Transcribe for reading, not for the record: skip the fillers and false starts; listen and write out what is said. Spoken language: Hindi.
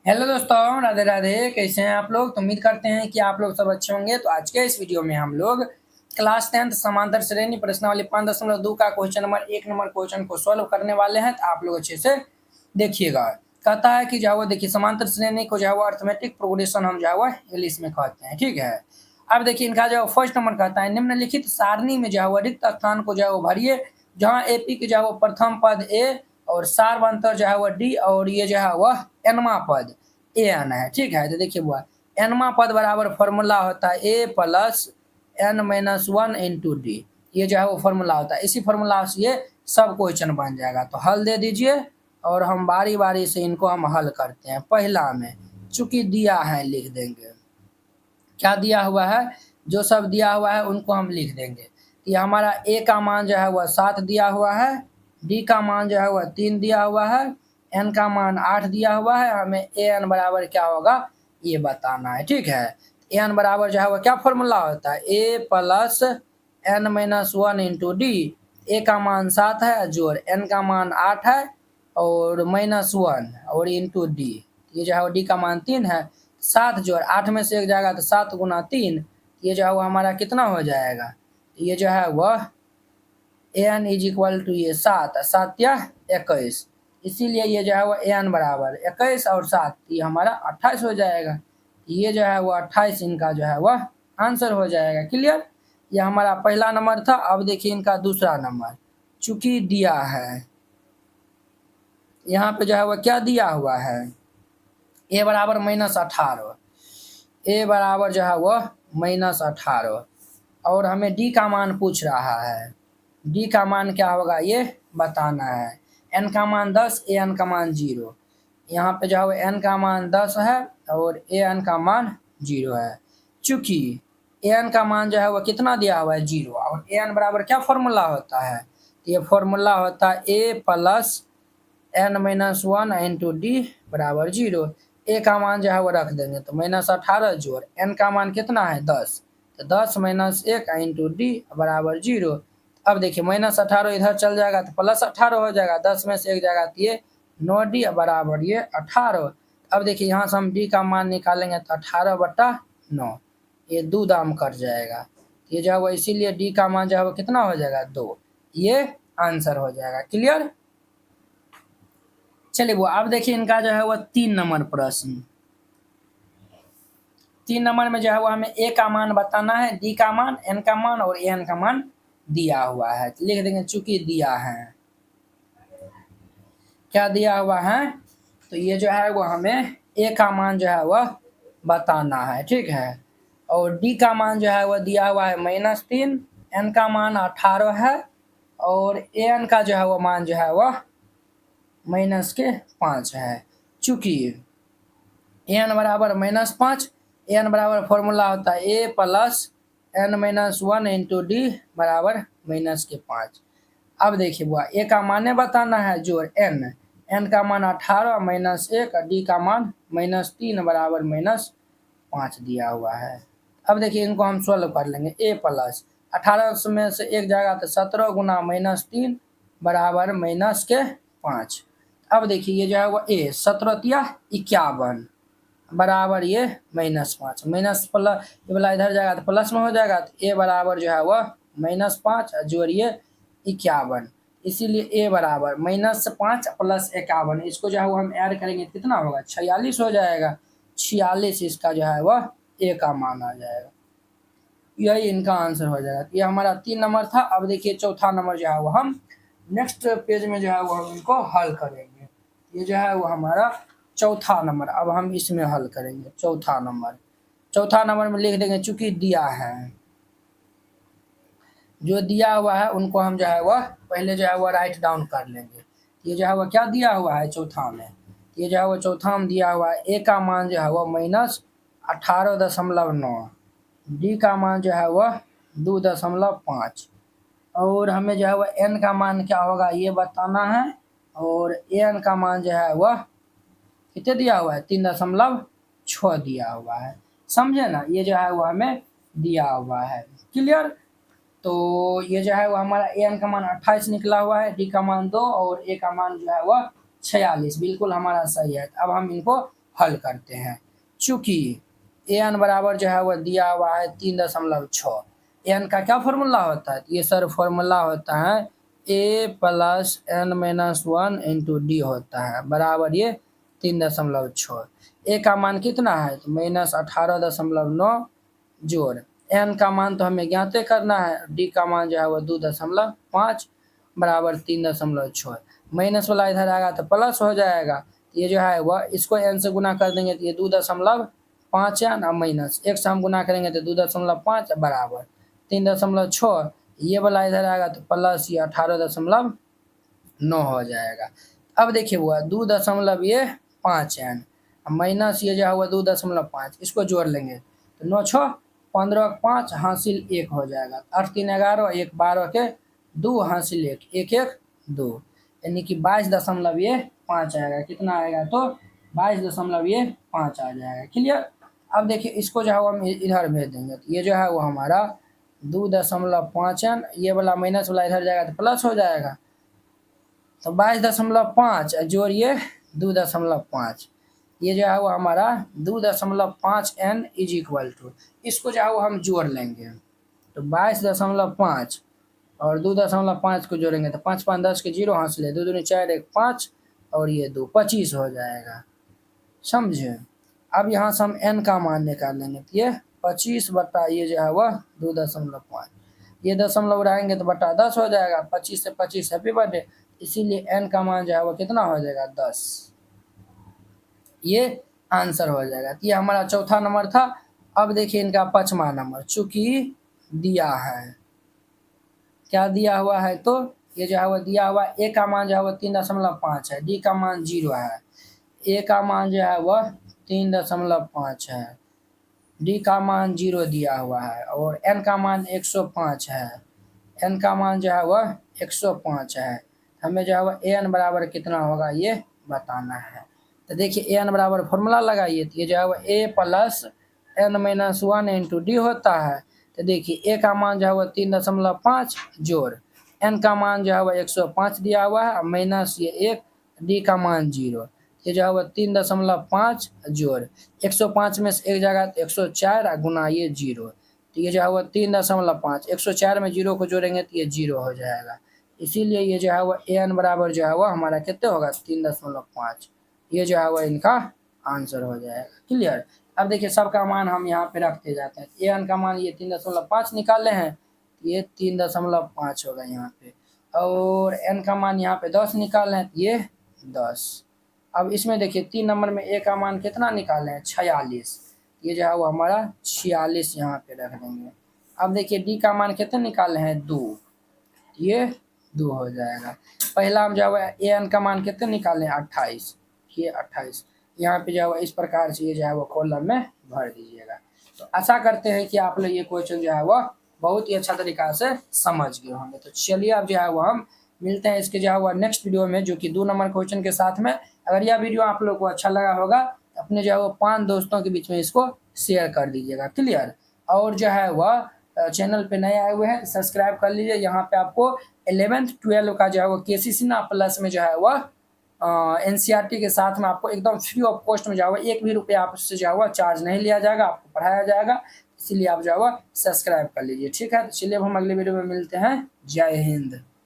हेलो दोस्तों, राधे राधे। कैसे हैं आप लोग? तो उम्मीद करते हैं कि आप लोग सब अच्छे होंगे। तो आज के इस वीडियो में हम लोग क्लास 10th समांतर श्रेणी प्रश्नावली 5.2 का क्वेश्चन नंबर 1 क्वेश्चन को सॉल्व करने वाले हैं। तो आप लोग अच्छे से देखिएगा। कहता है कि जो है वो देखिए, समांतर श्रेणी को जो है वो अर्थमेटिक प्रोग्रेशन हम जो है वो इंग्लिश में कहते हैं। ठीक है। अब देखिए इनका जो फर्स्ट नंबर कहता है, निम्नलिखित सारणी में जो है वो रिक्त स्थान को जो है वो भरिए, जहाँ एपी के जो है वो प्रथम पद ए और सार्वंतर जो है वह डी और ये जो है वह एनवा पद ए एन है। ठीक है। तो देखिए वो एनवा पद बराबर फॉर्मूला होता है A plus N minus 1 into D. ये जो है वो फॉर्मूला होता है। इसी फॉर्मूला से ये सब क्वेश्चन बन जाएगा। तो हल दे दीजिए और हम बारी बारी से इनको हम हल करते हैं। पहला में चूंकि दिया है लिख देंगे, क्या दिया हुआ है, जो सब दिया हुआ है उनको हम लिख देंगे। ये हमारा ए का मान जो है वह 7 दिया हुआ है, डी का मान जो है वह 3 दिया हुआ है, एन का मान 8 दिया हुआ है। हमें ए एन बराबर क्या होगा ये बताना है। ठीक है। एन बराबर जो है वह क्या फॉर्मूला होता है, A plus N minus 1 into D. A का मान 7 है जोड़ एन का मान 8 है और माइनस 1 और इंटू डी। ये जो है वो डी का मान 3 है। 7 जोड़ 8 में से 1 जाएगा तो 7 गुना 3, ये जो है वो हमारा कितना हो जाएगा, ये जो है वह एन इज इक्वल टू ये 7 7 या 21। इसीलिए ये जो है वो एन बराबर 21 और 7, ये हमारा 28 हो जाएगा। ये जो है वो 28 इनका जो है वह आंसर हो जाएगा। क्लियर। ये हमारा पहला नंबर था। अब देखिए इनका दूसरा नंबर, चूंकि दिया है, यहाँ पे जो है वह क्या दिया हुआ है, ए बराबर -18, ए बराबर जो है वह -18 और हमें डी का मान पूछ रहा है। डी का मान क्या होगा ये बताना है। एन का मान 10, ए एन का मान 0। यहाँ पे जो है एन का मान 10 है और ए एन का मान 0 है। चूंकि ए एन का मान जो है वह कितना दिया हुआ है 0 और ए एन बराबर क्या फॉर्मूला होता है, तो ये फॉर्मूला होता है A plus N minus 1 into D बराबर 0। ए का मान जो है वो रख देंगे तो -18 जोड़ एन का मान कितना है 10, तो 10 माइनस 1 इंटू डी बराबर 0। अब देखिए -18 इधर चल जाएगा तो +18 हो जाएगा, 10 में से 1 जाएगा तो ये 9D बराबर ये 18। अब देखिए यहाँ से हम डी का मान निकालेंगे तो 18/9, ये 2 दाम कट जाएगा। ये जो है वो इसीलिए डी का मान जो है वो कितना हो जाएगा 2, ये आंसर हो जाएगा। क्लियर। चलिए वो अब देखिए इनका जो है वो 3 नंबर प्रश्न। 3 नंबर में जो है वो हमें ए का मान बताना है, डी का मान, एन का मान और एन का मान दिया हुआ है। तो लिख देंगे चूंकि दिया है, क्या दिया हुआ है, तो ये जो है वो हमें ए का मान जो है वह बताना है। ठीक है। और डी का मान जो है वह दिया हुआ है -3, एन का मान 18 है और ए एन का जो है वो मान जो है वह -5 है। चूंकि एन बराबर -5, एन बराबर फॉर्मूला होता है A plus N minus 1 into D बराबर -5। अब देखिए बुआ ए का मान बताना है जोड़ एन, एन का मान 18 -1, डी का मान -3 बराबर -5 दिया हुआ है। अब देखिए इनको हम सॉल्व कर लेंगे। ए प्लस 18 में से 1 जाएगा तो 17 गुना -3 बराबर -5। अब देखिए ये जो है वो ए 17 51 बराबर ये -5, माइनस प्लस ये वाला इधर जाएगा तो प्लस में हो जाएगा, तो ए बराबर जो है वह -5 जोड़िए 51। इसीलिए ए बराबर -5 प्लस 51, इसको जो है वो हम ऐड करेंगे कितना होगा 46 हो जाएगा। 46 इसका जो है वह ए का मान आ जाएगा। यही इनका आंसर हो जाएगा। ये हमारा 3 नंबर था। अब देखिए चौथा नंबर जो है वो हम नेक्स्ट पेज में जो है वो हम इनको हल करेंगे। ये जो है वो हमारा चौथा नंबर, अब हम इसमें हल करेंगे। चौथा नंबर में लिख देंगे चूंकि दिया है, जो दिया हुआ है उनको हम जो है वह पहले जो है वह राइट डाउन कर लेंगे। ये जो है वह क्या दिया हुआ है चौथा में, ये जो है वो चौथा में दिया हुआ है ए का मान जो है वह -18.9, डी का मान जो है वह 2.5 और हमें जो है वह एन का मान क्या होगा ये बताना है। और ए एन का मान जो है वह कितने दिया हुआ है 3.6 दिया हुआ है। समझे ना, ये जो है वो हमें दिया हुआ है। क्लियर। तो ये जो है वो हमारा ए एन का मान 28 निकला हुआ है, डी का मान 2 और ए का मान जो है वह 46, बिल्कुल हमारा सही है। अब हम इनको हल करते हैं। चूँकि एन बराबर जो है वह दिया हुआ है 3.6। एन का क्या फॉर्मूला होता है? ये सर फॉर्मूला होता है A plus N minus 1 into D होता है, बराबर ये 3.6। ए का मान कितना है? तो -18.9 जोड़ एन का मान तो हमें ज्ञात करना है, डी का मान जो है वह 2.5 बराबर 3.6। माइनस वाला इधर आएगा तो प्लस हो जाएगा। ये जो है वह इसको एन से गुना कर देंगे तो ये 2.5 है ना, माइनस एक से हम गुना करेंगे तो 2.5 बराबर 3.6। ये वाला इधर आएगा तो प्लस ये 18.9 हो जाएगा। अब देखिए वो 2.5 एन माइनस ये जो है वह 2.5, इसको जोड़ लेंगे तो 9 6 15 5 हासिल 1 हो जाएगा। 8 3 11 1 12 के 2 हासिल 1 1 1 2, यानी कि 22.5 आएगा। कितना आएगा? तो 22.5 आ जाएगा। क्लियर। अब देखिए इसको जो है वो हम इधर भेज देंगे तो ये जो है वो हमारा 2.5 एन, ये वाला माइनस वाला इधर जाएगा तो प्लस हो जाएगा। तो 22.5 जोड़िए 2.5, ये जो है वो हमारा 2.5 एन इज इक्वल टू, इसको जो है वो हम जोड़ लेंगे तो 22.5 और 2.5 को जोड़ेंगे तो 5 5 10 के 0 हासिल 2 दूनी 4 1 5 और ये 2 25 हो जाएगा। समझे। अब यहाँ से हम n का मान निकाल लेंगे तो ये 25 बटा ये जो है वह 2.5, ये दशमलव उड़ाएंगे तो बटा 10 हो जाएगा। 25 से 25 हैप्पी बर्थडे, इसीलिए n का मान जो है वह कितना हो जाएगा? 10। ये आंसर हो जाएगा। तो ये हमारा चौथा नंबर था। अब देखिए इनका 5वां नंबर, चूंकि दिया है, क्या दिया हुआ है? तो ये जो है वह दिया हुआ ए का मान जो है वह 3.5 है, डी का मान 0 है, ए का मान जो है वह 3.5 है, डी का मान 0 दिया हुआ है और एन का मान 105 है। एन का मान जो है वह 105 है। हमें जो है वह ए एन बराबर कितना होगा ये बताना है। तो देखिए ए एन बराबर फॉर्मूला लगाइए तो ये जो है वह A plus N minus 1 into D होता है। तो देखिए ए का मान जो है वह 3.5 जोड़ एन का मान जो है वह 105 दिया हुआ है माइनस ये 1, डी का मान 0, ये जो है वह 3.5 जोड़ 105 में से एक जगह तो 104 गुना ये 0, तो ये जो है वह 3.5 104 में 0 को जोड़ेंगे तो ये 0 हो जाएगा। इसीलिए ये जो है वह ए एन बराबर जो है वह हमारा कितने होगा? 3.5। ये जो है वह इनका आंसर हो जाएगा। क्लियर। अब देखिए सबका मान हम यहाँ पे रखते जाते हैं। ए एन का मान ये 3.5 निकाले हैं, ये 3.5 होगा यहाँ पे, और एन का मान यहाँ पे 10 निकाले हैं, ये 10। अब इसमें देखिए 3 नंबर में ए का मान कितना निकाले हैं? 46, ये जो है वो हमारा 46 यहाँ पे रख देंगे। अब देखिए डी का मान कितने निकाले हैं? 2, ये 2 हो जाएगा। पहला हम जो है ए एन का मान कितने निकाले हैं? 28, ये 28 यहाँ पे जो है इस प्रकार से ये जो है वो कॉलम में भर दीजिएगा। तो आशा करते हैं कि आप लोग ये क्वेश्चन जो है वह बहुत ही अच्छा तरीका से समझ गए होंगे। तो चलिए अब जो है वो हम मिलते हैं इसके जो है वह नेक्स्ट वीडियो में, जो कि 2 नंबर क्वेश्चन के साथ में। अगर यह वीडियो आप लोग को अच्छा लगा होगा अपने जो है वो 5 दोस्तों के बीच में इसको शेयर कर दीजिएगा। क्लियर। और जो है वह चैनल पे नए आए हुए हैं सब्सक्राइब कर लीजिए। यहाँ पे आपको 11th 12 का जो है वो केसीसी ना प्लस में जो है वह एनसीईआरटी के साथ में आपको एकदम फ्री ऑफ कॉस्ट में जो है 1 भी रुपया आपसे जो है चार्ज नहीं लिया जाएगा, आपको पढ़ाया जाएगा। इसीलिए आप जो है सब्सक्राइब कर लीजिए। ठीक है। तो चलिए अब हम अगले वीडियो में मिलते हैं। जय हिंद।